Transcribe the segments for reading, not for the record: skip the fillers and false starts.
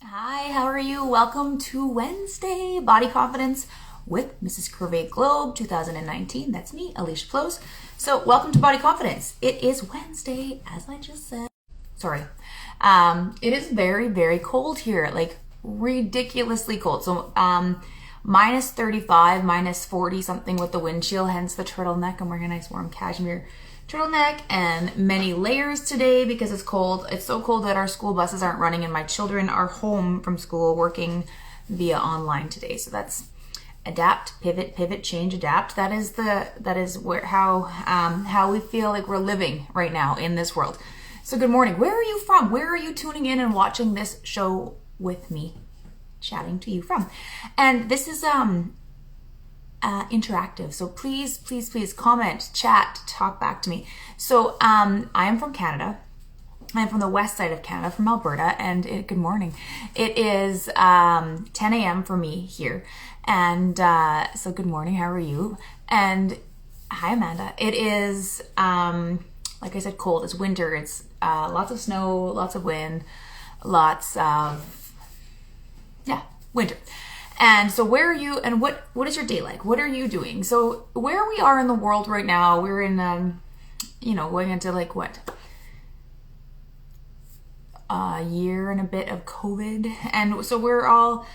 Hi, how are you? Welcome to Wednesday Body Confidence with Mrs. Curvy Globe 2019. That's me, Alicia Plosz. So, welcome to Body Confidence. It is Wednesday, as I just said. Sorry. It is very, very cold here, like ridiculously cold. So, minus 35, minus 40 something with the wind chill, hence the turtleneck. I'm wearing a nice warm cashmere turtleneck and many layers today because it's cold. It's so cold that our school buses aren't running and my children are home from school working via online today. So that's adapt, pivot, change, adapt. That is where how we feel like we're living right now in this world. So good morning. Where are you from? Where are you tuning in and watching this show with me, chatting to you from? And this is interactive. So please comment, chat, talk back to me. So I am from Canada. I'm from the west side of Canada, from Alberta, and good morning. It is 10 a.m. for me here. And so good morning, how are you? And hi, Amanda. It is, like I said, cold. It's winter. It's lots of snow, lots of wind, lots of, winter. And so where are you, and what is your day like? What are you doing? So where we are in the world right now, we're in, going into like what? A year and a bit of COVID. And so we're all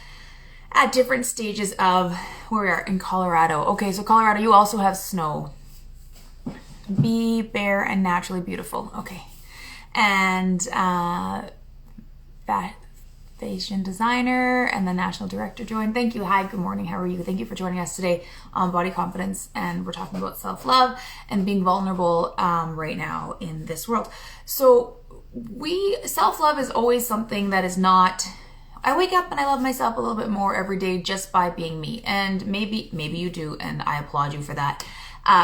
at different stages of where we are in Colorado. Okay, so Colorado, you also have snow. Be bare and naturally beautiful. Okay. And fashion designer and the national director joined. Thank you. Hi, good morning. How are you? Thank you for joining us today on Body Confidence. And we're talking about self-love and being vulnerable right now in this world. So self-love is always something that is not, I wake up and I love myself a little bit more every day just by being me. And maybe you do, and I applaud you for that.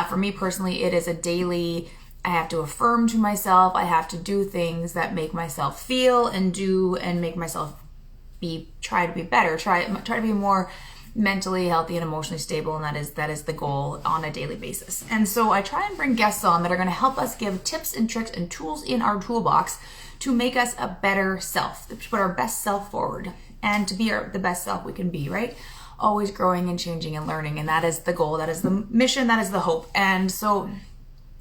For me personally, it is a daily, I have to affirm to myself. I have to do things that make myself feel and do and make myself try to be better, try to be more mentally healthy and emotionally stable, and that is the goal on a daily basis. And so I try and bring guests on that are going to help us give tips and tricks and tools in our toolbox to make us a better self, to put our best self forward and to be the best self we can be, right? Always growing and changing and learning, and that is the goal, that is the mission, that is the hope. And so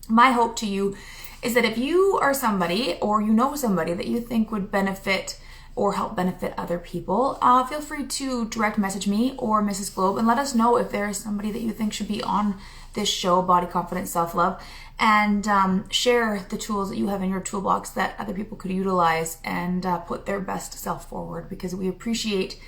my hope to you is that if you are somebody or you know somebody that you think would benefit or help benefit other people, feel free to direct message me or Mrs. Globe and let us know if there is somebody that you think should be on this show, Body Confidence Self-Love, and share the tools that you have in your toolbox that other people could utilize and put their best self forward, because we appreciate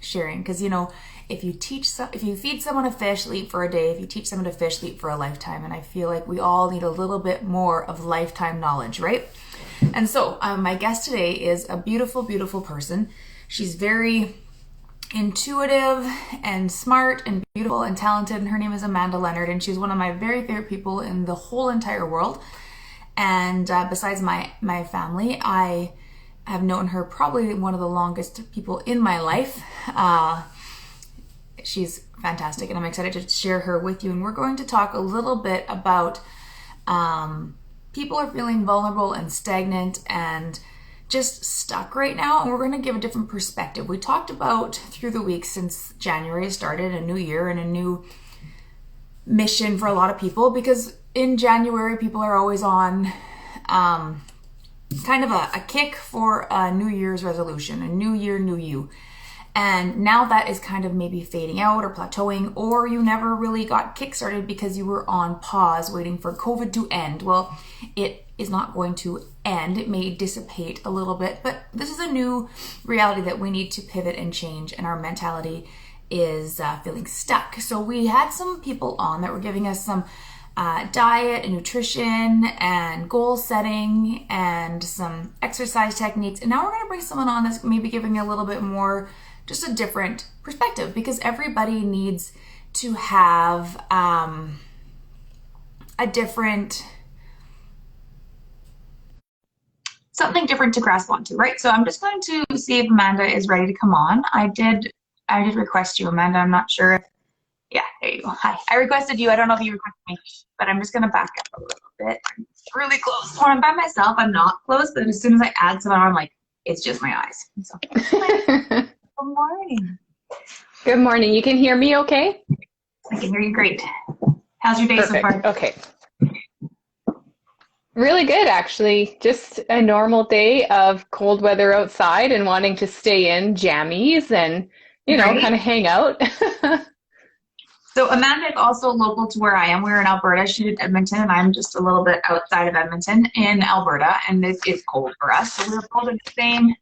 sharing. Because if you feed someone a fish, leap for a day. If you teach someone to fish, leap for a lifetime. And I feel like we all need a little bit more of lifetime knowledge, right? And so my guest today is a beautiful, beautiful person. She's very intuitive and smart and beautiful and talented. And her name is Amanda Leonard. And she's one of my very favorite people in the whole entire world. And besides my family, I have known her probably one of the longest people in my life. She's fantastic, and I'm excited to share her with you. And we're going to talk a little bit about people are feeling vulnerable and stagnant and just stuck right now, and we're going to give a different perspective. We talked about through the week since January started, a new year and a new mission for a lot of people, because in January people are always on kind of a kick for a New Year's resolution, a new year, new you. And now that is kind of maybe fading out or plateauing, or you never really got kickstarted because you were on pause waiting for COVID to end. Well, it is not going to end. It may dissipate a little bit, but this is a new reality that we need to pivot and change, and our mentality is feeling stuck. So we had some people on that were giving us some diet and nutrition and goal setting and some exercise techniques. And now we're going to bring someone on that's maybe giving a little bit more, just a different perspective, because everybody needs to have a different, something different to grasp onto, right? So I'm just going to see if Amanda is ready to come on. I did request you, Amanda. I'm not sure if, yeah, there you go. Hi. I requested you. I don't know if you requested me, but I'm just going to back up a little bit. I'm really close. When I'm by myself, I'm not close, but as soon as I add someone, I'm like, it's just my eyes. So. Good morning. Good morning. You can hear me okay? I can hear you great. How's your day Perfect. so far? Okay. Really good, actually. Just a normal day of cold weather outside and wanting to stay in jammies and, kind Great. of hang out. So Amanda is also local to where I am. We're in Alberta. She's in Edmonton, and I'm just a little bit outside of Edmonton in Alberta, and it is cold for us. So we're both in the same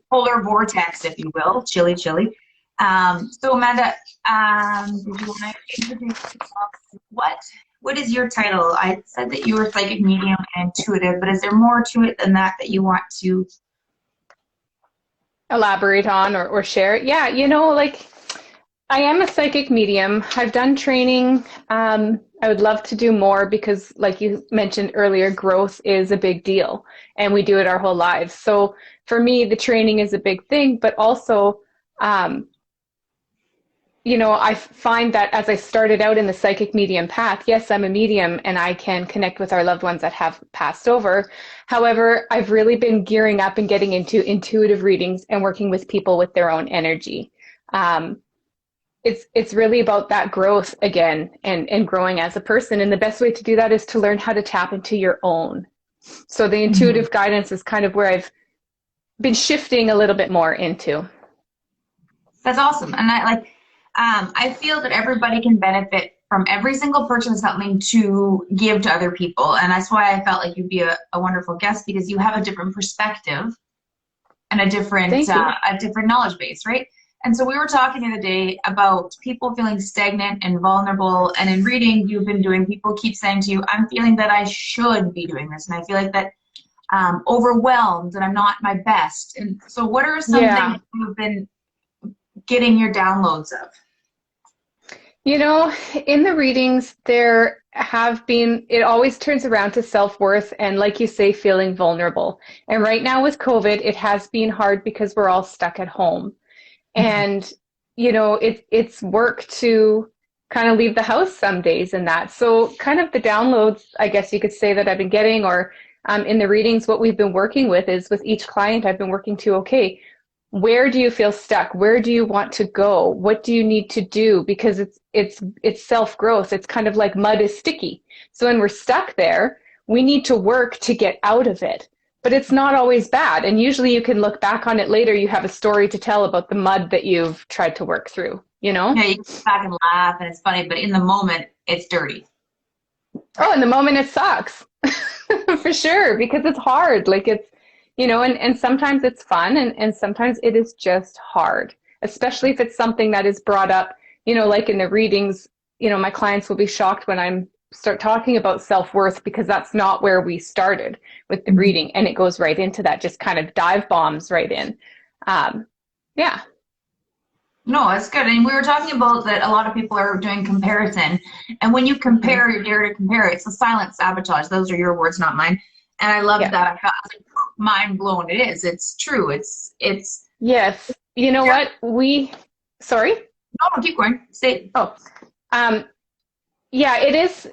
polar vortex, if you will, chilly, chilly. So Amanda, did you want to introduce yourself? What is your title? I said that you were psychic medium and intuitive, but is there more to it than that you want to Elaborate on or share it. Yeah, I am a psychic medium. I've done training. I would love to do more because, like you mentioned earlier, growth is a big deal and we do it our whole lives. So for me, the training is a big thing, but also, I find that as I started out in the psychic medium path, yes, I'm a medium and I can connect with our loved ones that have passed over. However, I've really been gearing up and getting into intuitive readings and working with people with their own energy. It's really about that growth again and growing as a person. And the best way to do that is to learn how to tap into your own. So the intuitive guidance is kind of where I've been shifting a little bit more into. That's awesome. And I feel that everybody can benefit from every single person something to give to other people. And that's why I felt like you'd be a wonderful guest, because you have a different perspective and a different knowledge base, right? And so we were talking the other day about people feeling stagnant and vulnerable. And in reading you've been doing, people keep saying to you, I'm feeling that I should be doing this. And I feel like that overwhelmed and I'm not my best. And so what are some things you've been getting your downloads of? In the readings, there have been, it always turns around to self-worth and, like you say, feeling vulnerable. And right now with COVID, it has been hard because we're all stuck at home. And, it's work to kind of leave the house some days and that. So kind of the downloads, I guess you could say, that I've been getting, or in the readings, what we've been working with is with each client, I've been working to, okay, where do you feel stuck? Where do you want to go? What do you need to do? Because it's self-growth. It's kind of like mud is sticky. So when we're stuck there, we need to work to get out of it. But it's not always bad. And usually you can look back on it later. You have a story to tell about the mud that you've tried to work through, Yeah, you can back and laugh and it's funny, but in the moment, it's dirty. Oh, in the moment it sucks. For sure, because it's hard. Like it's, and sometimes it's fun and sometimes it is just hard, especially if it's something that is brought up, like in the readings, my clients will be shocked when I'm start talking about self-worth, because that's not where we started with the reading, and it goes right into that, just kind of dive bombs right in. Yeah. No, it's good. And we were talking about that a lot of people are doing comparison. And when you compare, you dare to compare. It's a silent sabotage. Those are your words, not mine. And I love that. I was like, mind blown. It is. It's true. It's. Yes. You know what? Sorry? No, keep going. Say. Yeah, it is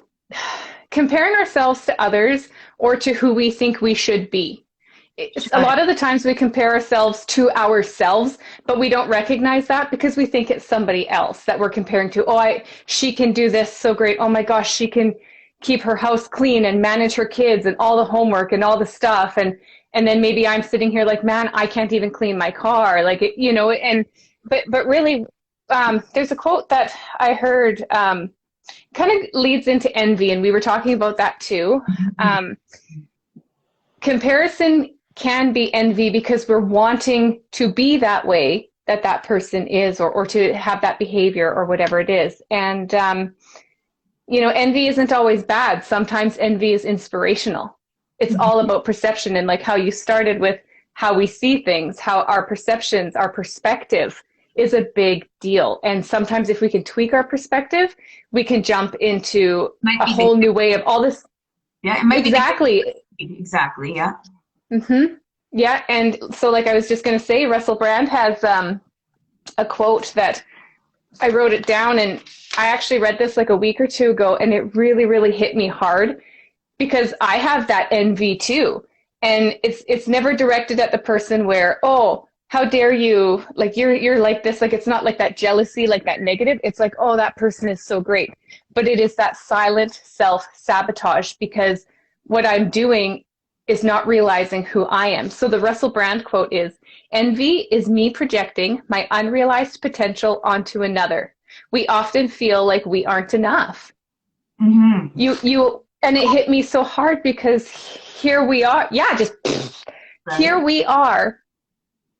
comparing ourselves to others or to who we think we should be. A lot of the times we compare ourselves to ourselves, but we don't recognize that because we think it's somebody else that we're comparing to. Oh, she can do this so great. Oh my gosh, she can keep her house clean and manage her kids and all the homework and all the stuff. And then maybe I'm sitting here like, man, I can't even clean my car. Like, but really, there's a quote that I heard, kind of leads into envy, and we were talking about that too. Comparison can be envy because we're wanting to be that way that person is, or to have that behavior or whatever it is. And envy isn't always bad. Sometimes envy is inspirational. It's all about perception, and like how you started with how we see things, how our perceptions, our perspective is a big deal. And sometimes if we can tweak our perspective, we can jump into a whole new way of all this. Yeah, it might exactly. Exactly, yeah. Yeah, and so like I was just going to say, Russell Brand has a quote that I wrote it down, and I actually read this like a week or two ago, and it really, really hit me hard because I have that envy too. And it's never directed at the person where, oh, how dare you, like you're like this. Like, it's not like that jealousy, like that negative. It's like, oh, that person is so great. But it is that silent self-sabotage, because what I'm doing is not realizing who I am. So the Russell Brand quote is, envy is me projecting my unrealized potential onto another. We often feel like we aren't enough. Mm-hmm. And it hit me so hard, because here we are. Yeah, just Right. Here we are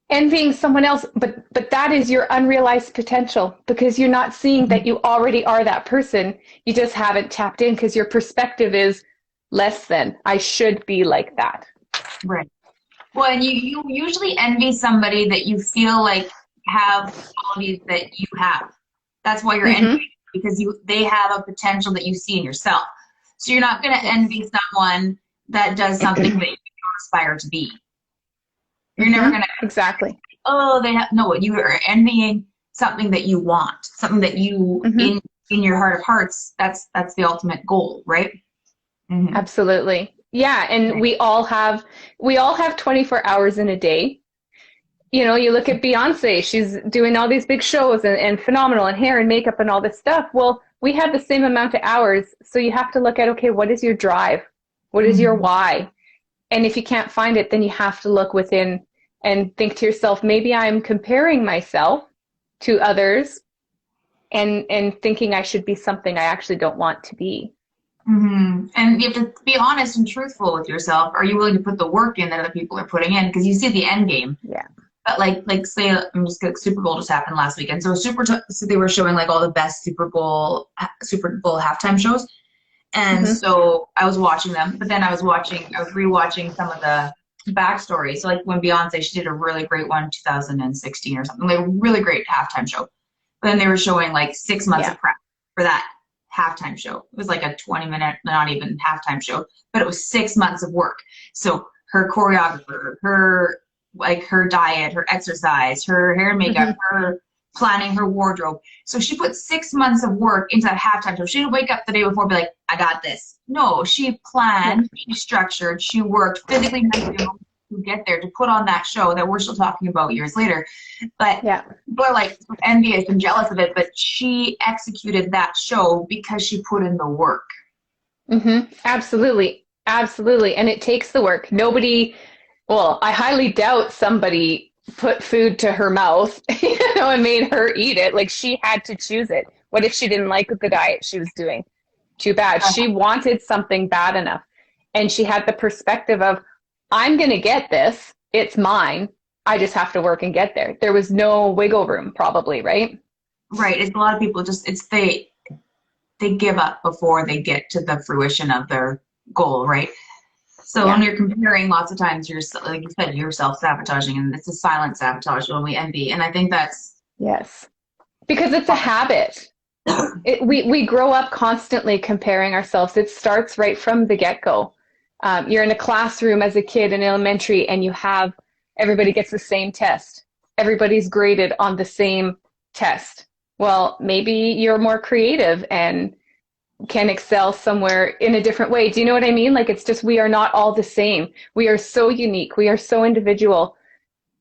envying someone else, but that is your unrealized potential, because you're not seeing that you already are that person. You just haven't tapped in because your perspective is less than. I should be like that. Right. Well, and you usually envy somebody that you feel like have qualities that you have. That's why you're envying, because they have a potential that you see in yourself. So you're not going to envy someone that does something that you don't aspire to be. You're never going to. Exactly. Oh, you are envying something that you want, something that you in your heart of hearts, that's the ultimate goal, right? Mm-hmm. Absolutely. Yeah, and we all have 24 hours in a day. You know, you look at Beyonce, she's doing all these big shows and phenomenal, and hair and makeup and all this stuff. Well, we have the same amount of hours, so you have to look at, okay, what is your drive? What is your why? And if you can't find it, then you have to look within and think to yourself, maybe I'm comparing myself to others and thinking I should be something I actually don't want to be. Mm-hmm. And you have to be honest and truthful with yourself. Are you willing to put the work in that other people are putting in? Because you see the end game. Yeah. But like say, I'm just like Super Bowl just happened last weekend. So so they were showing like all the best Super Bowl halftime shows. And so I was watching them, but then I was rewatching some of the backstory. So like when Beyonce, she did a really great one, 2016 or something, like a really great halftime show. But then they were showing like 6 months of prep for that halftime show. It was like a 20-minute, not even halftime show, but it was 6 months of work. So her choreographer, her diet, her exercise, her hair and makeup, her planning her wardrobe. So she put 6 months of work into that halftime show. She didn't wake up the day before and be like, I got this. No, she planned, she structured, she worked physically, mentally, to get there, to put on that show that we're still talking about years later. But people are like envious and jealous of it, but she executed that show because she put in the work. Absolutely. Absolutely. And it takes the work. I highly doubt somebody put food to her mouth, and made her eat it. Like, she had to choose it. What if she didn't like the diet she was doing? Too bad. She wanted something bad enough. And she had the perspective of, I'm going to get this. It's mine. I just have to work and get there. There was no wiggle room, probably, right? Right. It's a lot of people they give up before they get to the fruition of their goal, right? So when you're comparing, lots of times like you said, you're self-sabotaging, and it's a silent sabotage when we envy. And I think that's... Yes. Because it's a habit. We grow up constantly comparing ourselves. It starts right from the get-go. You're in a classroom as a kid in elementary, and everybody gets the same test. Everybody's graded on the same test. Well, maybe you're more creative and can excel somewhere in a different way. Do you know what I mean? Like, it's just, we are not all the same. We are so unique. We are so individual.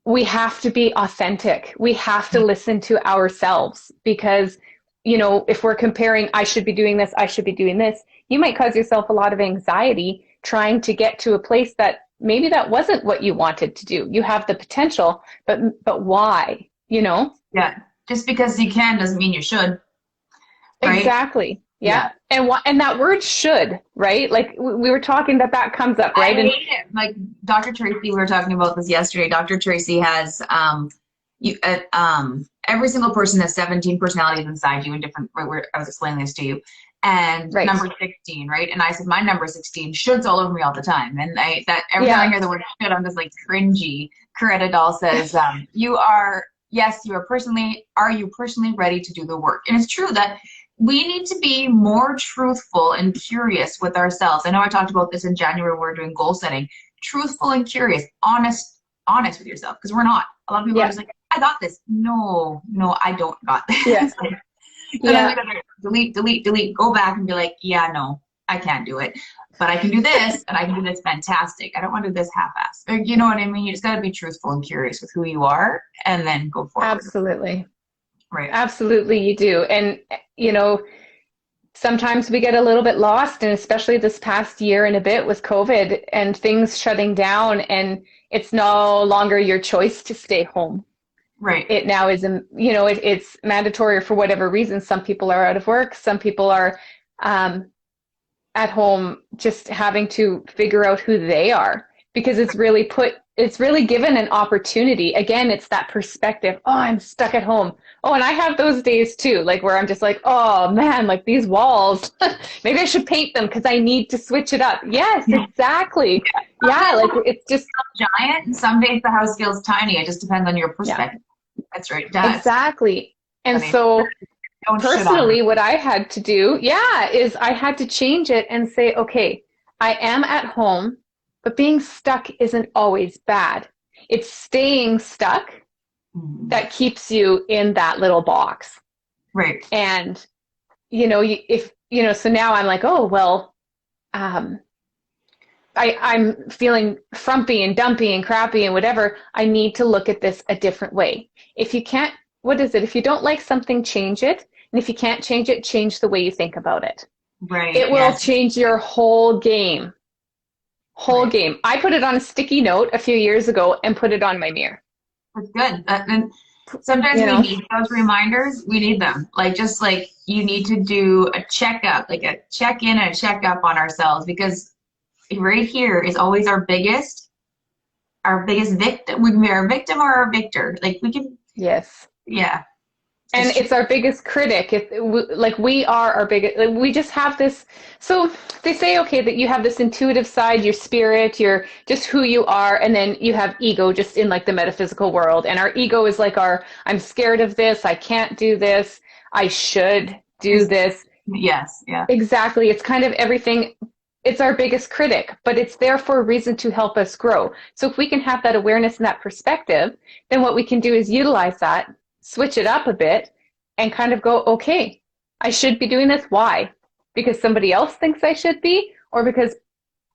We have to be authentic. We have to listen to ourselves, because, if we're comparing, I should be doing this, I should be doing this, you might cause yourself a lot of anxiety trying to get to a place that maybe that wasn't what you wanted to do. You have the potential, but why, Yeah. Just because you can doesn't mean you should. Right? Exactly. Yeah. And that word should, right? Like, we were talking that comes up, right? I hate it. Like Dr. Tracy, we were talking about this yesterday. Dr. Tracy has, every single person has 17 personalities inside you in different, right, I was explaining this to you. And number 16, right? And I said, my number 16, shoulds all over me all the time. And every time I hear the word should, I'm just like cringy. Coretta Doll says, are you personally ready to do the work? And it's true that we need to be more truthful and curious with ourselves. I know I talked about this in January when we were doing goal setting. Truthful and curious, honest with yourself, because we're not. A lot of people are just like, I got this. No, I don't got this. Then delete, go back and be like, no, I can't do it. But I can do this, and I can do this fantastic. I don't want to do this half-assed. Or, you know what I mean? You just got to be truthful and curious with who you are, and then go forward. Absolutely. Right. Absolutely, you do. And, sometimes we get a little bit lost, and especially this past year and a bit with COVID and things shutting down, and it's no longer your choice to stay home. Right. It now is, it's mandatory for whatever reason. Some people are out of work. Some people are at home just having to figure out who they are, because it's really given an opportunity. Again, it's that perspective. Oh, I'm stuck at home. Oh, and I have those days too, like where I'm just like, oh man, like these walls, maybe I should paint them because I need to switch it up. Yes, exactly. Yeah, like it's just giant, and some days the house feels tiny. It just depends on your perspective. Yeah. That's right. It does. Exactly. And so personally, what I had to do, is I had to change it and say, okay, I am at home, but being stuck isn't always bad. It's staying stuck that keeps you in that little box. Right. And, so now I'm like, oh, well, I'm feeling frumpy and dumpy and crappy and whatever. I need to look at this a different way. If you can't, what is it? If you don't like something, change it. And if you can't change it, change the way you think about it. Right. It will change your whole game. Game. I put it on a sticky note a few years ago and put it on my mirror. That's good. And sometimes we need those reminders. We need them. Just like you need to do a checkup, like a check-in and a checkup on ourselves, because right here is always our biggest victim. We can be our victim or our victor. We can. Yes. Yeah. And it's our biggest critic. We are our biggest, we just have this. So they say, okay, that you have this intuitive side, your spirit, your just who you are. And then you have ego just in the metaphysical world. And our ego is I'm scared of this. I can't do this. I should do this. Yes. Yeah. Exactly. It's kind of everything. It's our biggest critic, but it's there for a reason to help us grow. So if we can have that awareness and that perspective, then what we can do is utilize that, switch it up a bit, and kind of go, okay, I should be doing this. Why? Because somebody else thinks I should be, or because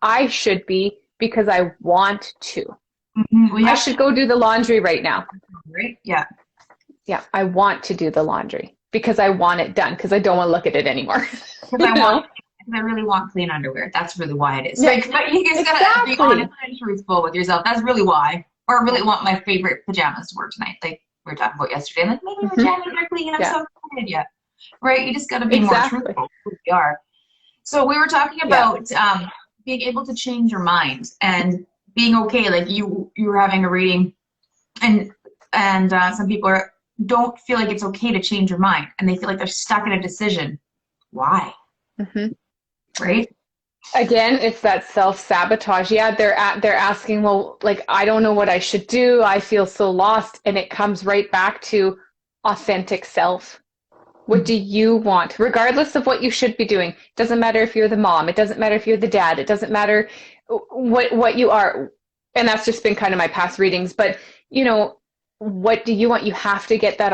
I should be because I want to. Mm-hmm. I should go do the laundry right now. Right? Yeah. Yeah, I want to do the laundry because I want it done, because I don't want to look at it anymore. Because I really want clean underwear. That's really why it is. Yeah, you just gotta be honest and truthful with yourself. That's really why. Or I really want my favorite pajamas to wear tonight. We were talking about yesterday. I'm like, maybe my pajamas are clean. I'm so excited yet. Right? You just gotta be more truthful with who you are. So we were talking about being able to change your mind and being okay. You were having a reading, and some people don't feel like it's okay to change your mind, and they feel like they're stuck in a decision. Why? Mm-hmm. Right? Again, it's that self-sabotage. Yeah, they're asking, well, I don't know what I should do. I feel so lost. And it comes right back to authentic self. What do you want? Regardless of what you should be doing. It doesn't matter if you're the mom. It doesn't matter if you're the dad. It doesn't matter what you are. And that's just been kind of my past readings. But, what do you want? You have to get that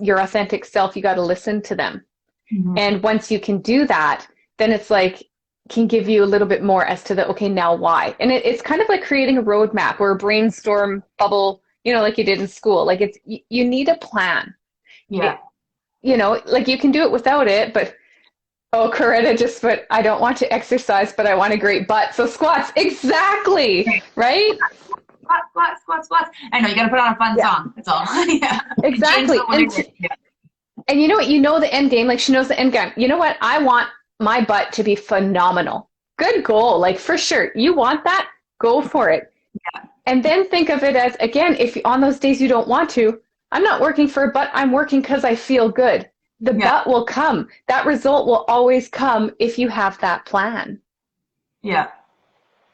your authentic self. You got to listen to them. Mm-hmm. And once you can do that, then it's can give you a little bit more as to okay, now why? And it's kind of like creating a roadmap or a brainstorm bubble, like you did in school. You need a plan. Yeah. You can do it without it, but Coretta just put, I don't want to exercise, but I want a great butt. So squats, exactly, right? Squats. I know, you got to put on a fun song. That's all. Yeah. Exactly. And you know what? The end game. She knows the end game. You know what? I want my butt to be phenomenal. Good goal. For sure. You want that? Go for it. Yeah. And then think of it as, again, if on those days you don't want to, I'm not working for a butt. I'm working because I feel good. The butt will come. That result will always come if you have that plan. Yeah.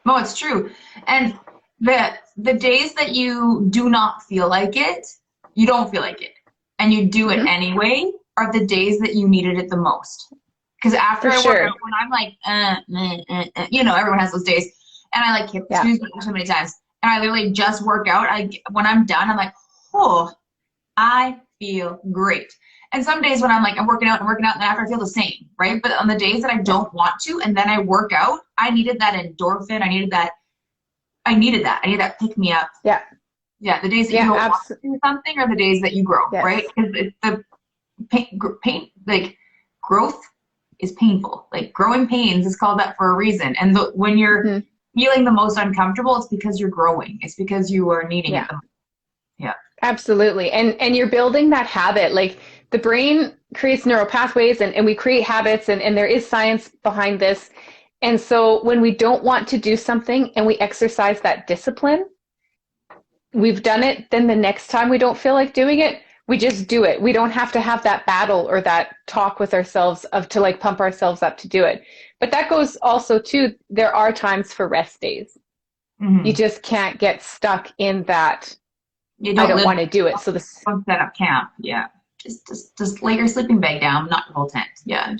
No, it's true. And the days that you do not feel like it, you don't feel like it, and you do it anyway, are the days that you needed it the most. Because after I work out, when I'm everyone has those days, and I hit the snooze button so many times, and I literally just work out. When I'm done, I'm like, oh, I feel great. And some days when I'm like, I'm working out, and then after I feel the same, right? But on the days that I don't want to, and then I work out, I needed that endorphin. I needed that pick me up. Yeah. Yeah. The days that you don't want to do something are the days that you grow, right? Because the pain, like growth is painful. Like growing pains is called that for a reason. And when you're feeling the most uncomfortable, it's because you're growing. It's because you are needing it the most. Yeah. Absolutely. And you're building that habit. Like the brain creates neural pathways and we create habits and there is science behind this. And so when we don't want to do something and we exercise that discipline, we've done it, then the next time we don't feel like doing it, we just do it. We don't have to have that battle or that talk with ourselves to like pump ourselves up to do it. But that goes also to, there are times for rest days. You just can't get stuck in that. I don't want to do it. So this set up camp. Yeah. Just lay your sleeping bag down, not the whole tent. Yeah.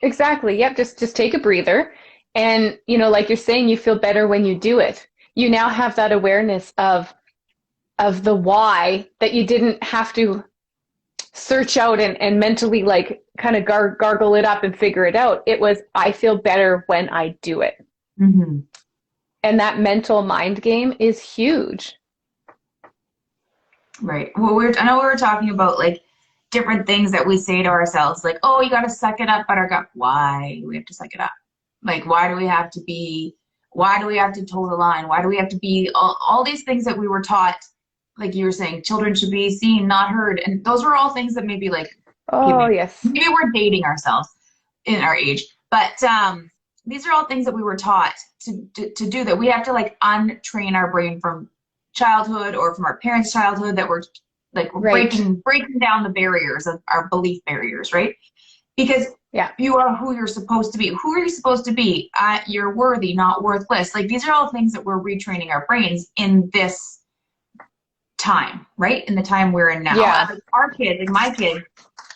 Exactly. Yep. Just take a breather. And, like you're saying, you feel better when you do it. You now have that awareness of the why, that you didn't have to search out and mentally like kind of gargle it up and figure it out. It was, I feel better when I do it. And that mental mind game is huge. Right. Well, I know we were talking about like different things that we say to ourselves, like, oh, you got to suck it up, buttercup. Why do we have to suck it up? Like, why do we have to toe the line? Why do we have to be all these things that we were taught? Like you were saying, children should be seen, not heard. And those were all things that maybe like, maybe we're dating ourselves in our age. But these are all things that we were taught to do, that we have to like untrain our brain from childhood or from our parents' childhood, that we're like breaking down the barriers of our belief barriers, right? Because you are who you're supposed to be. Who are you supposed to be? You're worthy, not worthless. Like these are all things that we're retraining our brains in this time, right? In the time we're in now. Like our kids, like my kids,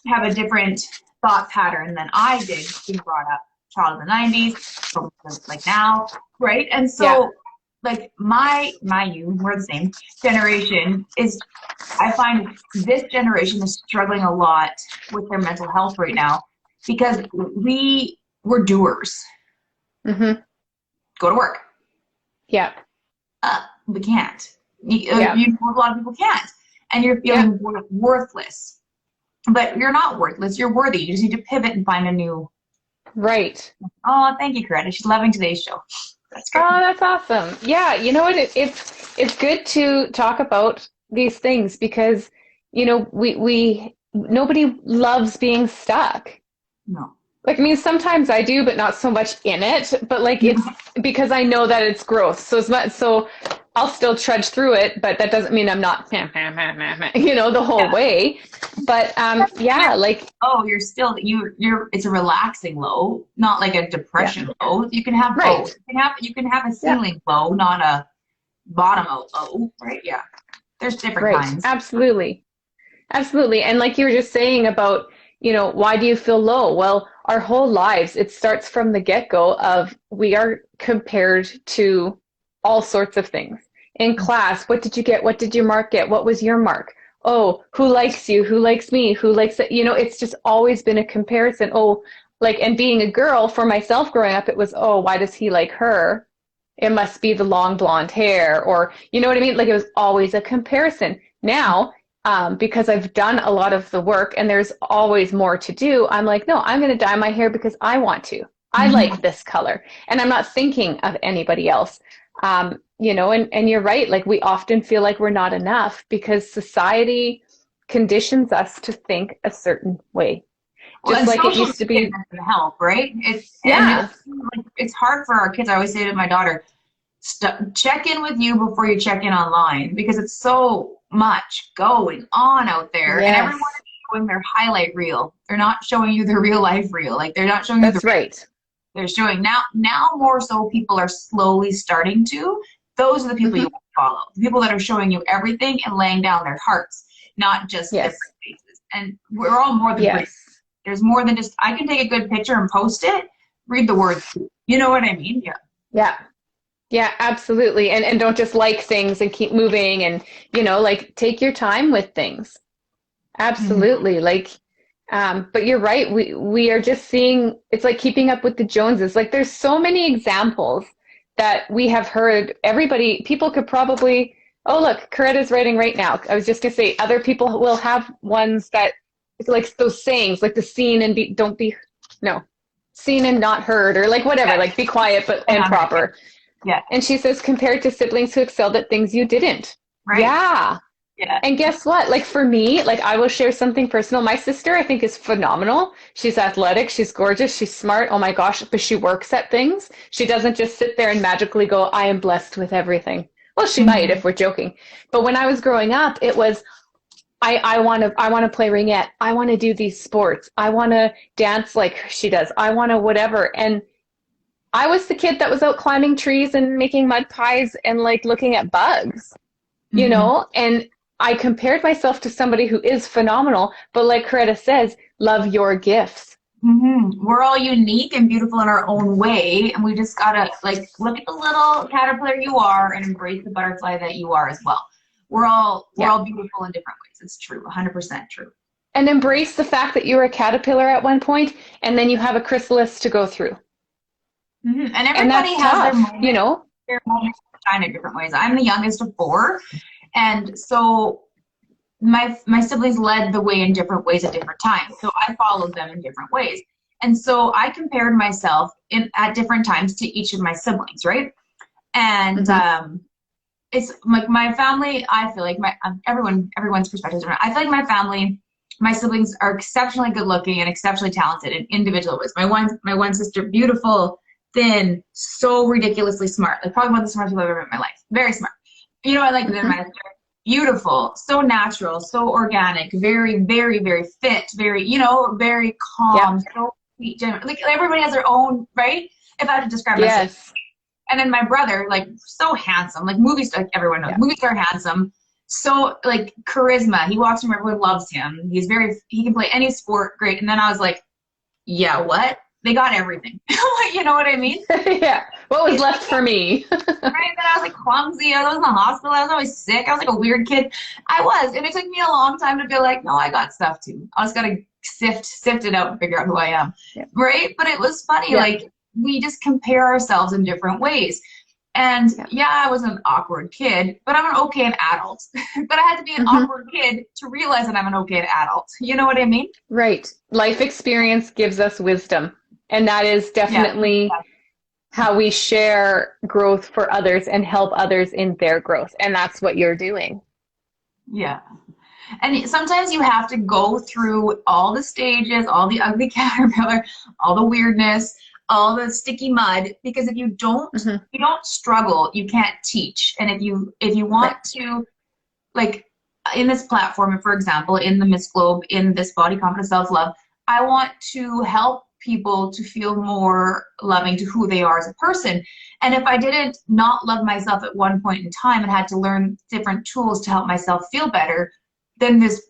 have a different thought pattern than I did being brought up, child of the 90s, like now, right? And so like we're the same generation, I find this generation is struggling a lot with their mental health right now because we're doers. Go to work. We can't. A lot of people can't. And you're feeling worthless. But you're not worthless. You're worthy. You just need to pivot and find a new. Right. Oh, thank you, Coretta. She's loving today's show. That's great. Oh, that's awesome. Yeah, you know what? It's good to talk about these things because, we nobody loves being stuck. No. Like, I mean, sometimes I do, but not so much in it. But like, it's because I know that it's growth. So I'll still trudge through it, but that doesn't mean I'm not, the whole way. But like. Oh, you're still, it's a relaxing low, not like a depression low. You can have both. You can have a ceiling low, not a bottom out low, right? Yeah. There's different kinds. Absolutely. Absolutely. And like you were just saying about, why do you feel low? Well, our whole lives, it starts from the get-go of we are compared to all sorts of things. In class, what did you get? What did your mark get? What was your mark? Oh, who likes you? Who likes me? Who likes it? It's just always been a comparison. Oh, like, and being a girl, for myself growing up, it was, oh, why does he like her? It must be the long blonde hair, or, you know what I mean? Like, it was always a comparison. Now, because I've done a lot of the work and there's always more to do, I'm like, no, I'm going to dye my hair because I want to. I like this color. And I'm not thinking of anybody else. And you're right. Like, we often feel like we're not enough because society conditions us to think a certain way. Just like it used to be. Help, right? It's hard for our kids. I always say to my daughter, check in with you before you check in online, because it's so much going on out there, and everyone is showing their highlight reel. They're not showing you their real life reel. Like, they're not showing you. That's right. They're showing now more so. People are slowly starting to. Those are the people you want to follow. The people that are showing you everything and laying down their hearts, not just different faces. And we're all more than pretty. There's more than just, I can take a good picture and post it. Read the words. You know what I mean? Yeah, absolutely. And don't just like things and keep moving, and, like, take your time with things. Absolutely. Like, But you're right. We are just seeing, it's like keeping up with the Joneses. Like there's so many examples that we have heard. People could probably, oh, look, Coretta's writing right now. I was just going to say other people will have ones that, like those sayings, like the seen and seen and not heard, or like whatever, like be quiet and proper. Yeah. And she says, compared to siblings who excelled at things you didn't. Right. Yeah. Yeah. And guess what? Like for me, like I will share something personal. My sister, I think, is phenomenal. She's athletic. She's gorgeous. She's smart. Oh my gosh. But she works at things. She doesn't just sit there and magically go, I am blessed with everything. Well, she might if we're joking. But when I was growing up, it was, I want to play ringette. I want to do these sports. I want to dance like she does. I want to whatever. And I was the kid that was out climbing trees and making mud pies and like looking at bugs, you know, and I compared myself to somebody who is phenomenal, but like Coretta says, love your gifts. We're all unique and beautiful in our own way, and we just gotta like look at the little caterpillar you are and embrace the butterfly that you are as well. We're all beautiful in different ways. It's true, 100% true. And embrace the fact that you were a caterpillar at one point, and then you have a chrysalis to go through. And everybody has tough, their moments, you know, their moments to shine in different ways. I'm the youngest of 4. And so my siblings led the way in different ways at different times. So I followed them in different ways. And so I compared myself at different times to each of my siblings, right? And it's like my family, I feel like everyone's perspective is different. I feel like my family, my siblings are exceptionally good looking and exceptionally talented in individual ways. My one sister, beautiful, thin, so ridiculously smart. Like probably one of the smartest people I've ever met in my life. Very smart. You know, I like my sister. Beautiful, so natural, so organic, very, very, very fit, very, you know, very calm, so sweet, like everybody has their own, right? If I had to describe myself. And then my brother, like so handsome, like movie star, like everyone knows, movie star handsome, so like charisma. He walks in, everyone loves him. He can play any sport, great. And then I was like, yeah, what? They got everything. You know what I mean? Yeah. What was left for me? Right? Then I was like clumsy. I was in the hospital. I was always sick. I was like a weird kid. I was. And it took me a long time to be like, no, I got stuff too. I just got to sift it out and figure out who I am. Yeah. Right? But it was funny. Yeah. Like we just compare ourselves in different ways. And I was an awkward kid, but I'm an okay adult. But I had to be an awkward kid to realize that I'm an okay adult. You know what I mean? Right. Life experience gives us wisdom. And that is definitely how we share growth for others and help others in their growth. And that's what you're doing. Yeah. And sometimes you have to go through all the stages, all the ugly caterpillar, all the weirdness, all the sticky mud, because if you don't struggle, you can't teach. And if you want to, like in this platform, for example, in the Miss Globe, in this Body Confidence Self-Love, I want to help people to feel more loving to who they are as a person. And if I didn't not love myself at one point in time and had to learn different tools to help myself feel better, then this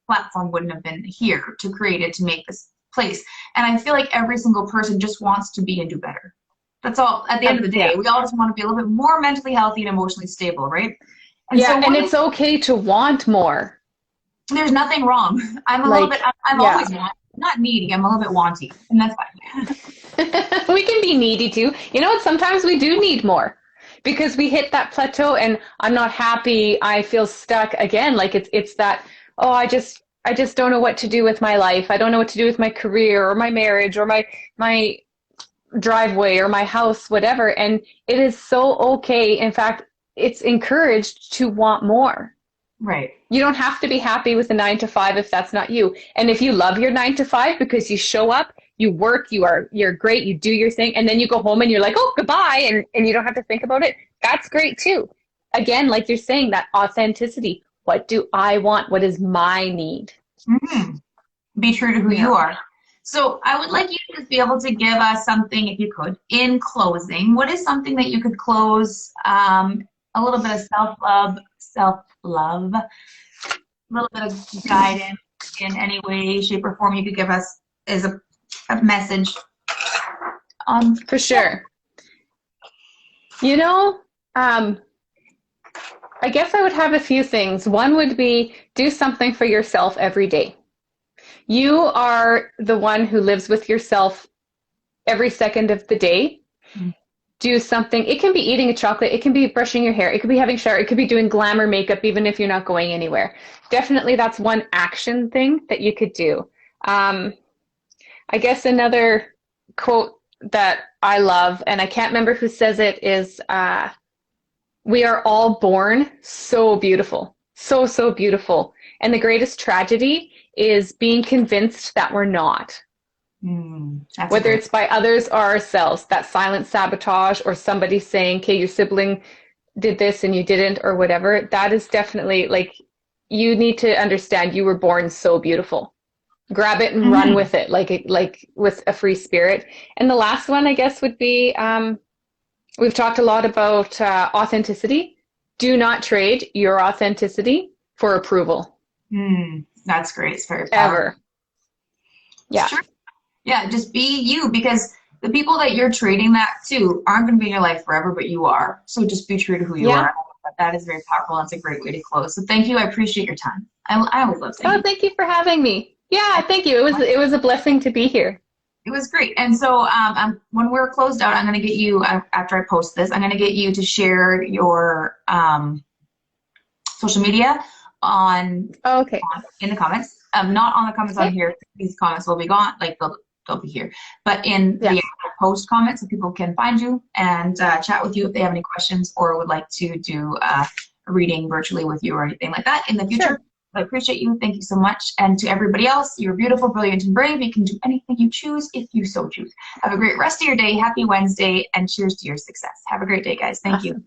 platform wouldn't have been here to create it, to make this place. And I feel like every single person just wants to be and do better. That's all. At the end of the day, we all just want to be a little bit more mentally healthy and emotionally stable, right? And and it's okay to want more. There's nothing wrong. I'm a little bit, I'm always not needy. I'm a little bit wanty, and that's fine. We can be needy too. You know what? Sometimes we do need more because we hit that plateau and I'm not happy. I feel stuck again. Like it's that, oh, I just don't know what to do with my life. I don't know what to do with my career or my marriage or my driveway or my house, whatever. And it is so okay. In fact, it's encouraged to want more. Right. You don't have to be happy with a 9-to-5 if that's not you. And if you love your 9-to-5 because you show up, you work, you're great, you do your thing, and then you go home and you're like, oh, goodbye, and you don't have to think about it, that's great too. Again, like you're saying, that authenticity. What do I want? What is my need? Be true to who you are. So I would like you to just be able to give us something, if you could, in closing. What is something that you could close, a little bit of self-love, a little bit of guidance in any way, shape, or form you could give us as a message? For sure. You know, I guess I would have a few things. One would be do something for yourself every day. You are the one who lives with yourself every second of the day. Do something. It can be eating a chocolate. It can be brushing your hair. It could be having a shower. It could be doing glamour makeup, even if you're not going anywhere. Definitely, that's one action thing that you could do. I guess another quote that I love, and I can't remember who says it, is we are all born so beautiful. So, so beautiful. And the greatest tragedy is being convinced that we're not. Whether it's by others or ourselves, that silent sabotage, or somebody saying, okay, your sibling did this and you didn't, or whatever. That is definitely, like, you need to understand you were born so beautiful. Grab it and run with it, like with a free spirit. And the last one, I guess, would be, we've talked a lot about authenticity. Do not trade your authenticity for approval. That's great. It's very powerful. Ever. Yeah. Yeah, just be you, because the people that you're trading that to aren't going to be in your life forever, but you are. So just be true to who you are. That is very powerful. That's a great way to close. So thank you. I appreciate your time. I always love saying. Thank you for having me. Yeah, thank you. It was a blessing to be here. It was great. And so when we're closed out, I'm going to get you, after I post this, I'm going to get you to share your social media in the comments. Not on the comments on here. These comments will be gone. Like they'll be here. But in the post comments, so people can find you and chat with you if they have any questions or would like to do a reading virtually with you or anything like that in the future. Sure. I appreciate you. Thank you so much. And to everybody else, you're beautiful, brilliant, and brave. You can do anything you choose if you so choose. Have a great rest of your day. Happy Wednesday, and cheers to your success. Have a great day, guys. Thank you.